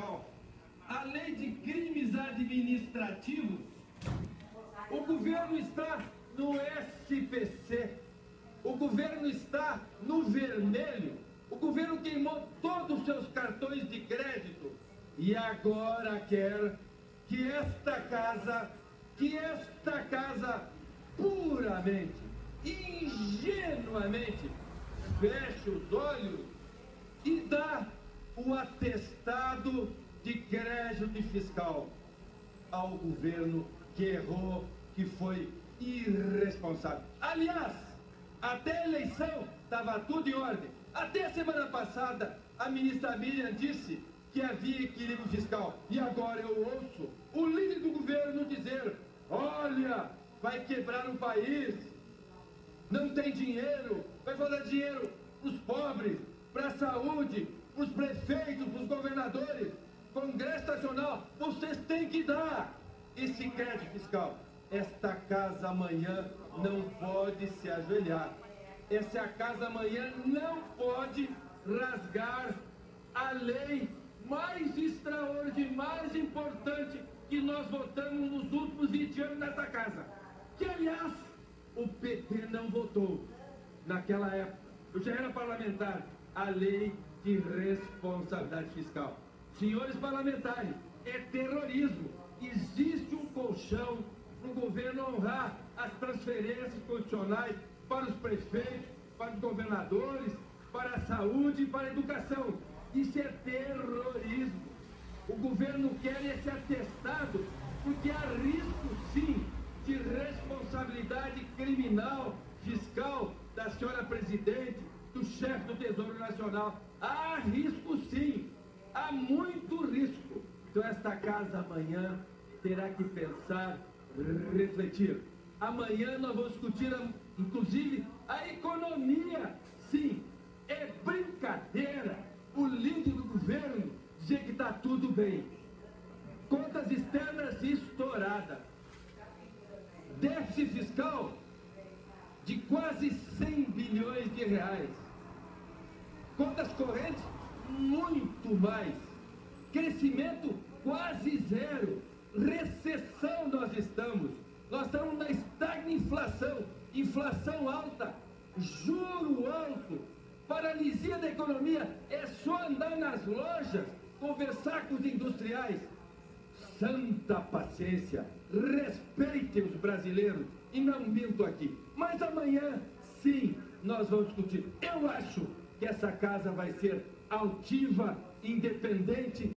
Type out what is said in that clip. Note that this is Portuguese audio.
fiscal, a lei de crimes administrativos, o governo está no SPC, o governo está no vermelho, o governo queimou todos os seus cartões de crédito e agora quer que esta casa puramente, ingenuamente, feche os olhos e dá o atestado de crédito fiscal ao governo que errou, que foi irresponsável. Aliás, até a eleição estava tudo em ordem. Até a semana passada, a ministra Miriam disse que havia equilíbrio fiscal. E agora eu ouço o líder do governo dizer: olha, vai quebrar o país, não tem dinheiro, vai faltar dinheiro para os pobres, para a saúde, para os prefeitos, para os governadores, Congresso Nacional, vocês têm que dar esse crédito fiscal. Esta casa amanhã não pode se ajoelhar. Essa casa amanhã não pode rasgar a lei mais extraordinária, mais importante que nós votamos nos últimos 20 anos nessa casa. Que, aliás, o PT não votou naquela época. Eu já era parlamentar. A lei de responsabilidade fiscal. Senhores parlamentares, é terrorismo. Existe um colchão para o governo honrar as transferências constitucionais para os prefeitos, para os governadores, para a saúde e para a educação. Isso é terrorismo. O governo quer esse atestado porque há risco, sim, de responsabilidade criminal, fiscal da senhora presidente, do chefe do Tesouro Nacional. Há risco, sim. Há muito risco. Então esta casa amanhã terá que pensar, refletir. Amanhã nós vamos discutir, inclusive, a economia. Sim, é brincadeira o líder do governo dizer que está tudo bem. Contas externas estouradas. Déficit fiscal de quase 100 bilhões de reais. Contas correntes, muito mais. Crescimento quase zero. Recessão nós estamos. Nós estamos na estagflação, inflação alta, juro alto, paralisia da economia. É só andar nas lojas, conversar com os industriais. Santa paciência, respeitem os brasileiros e não minto aqui. Mas amanhã, sim, nós vamos discutir. Eu acho que essa casa vai ser altiva, independente.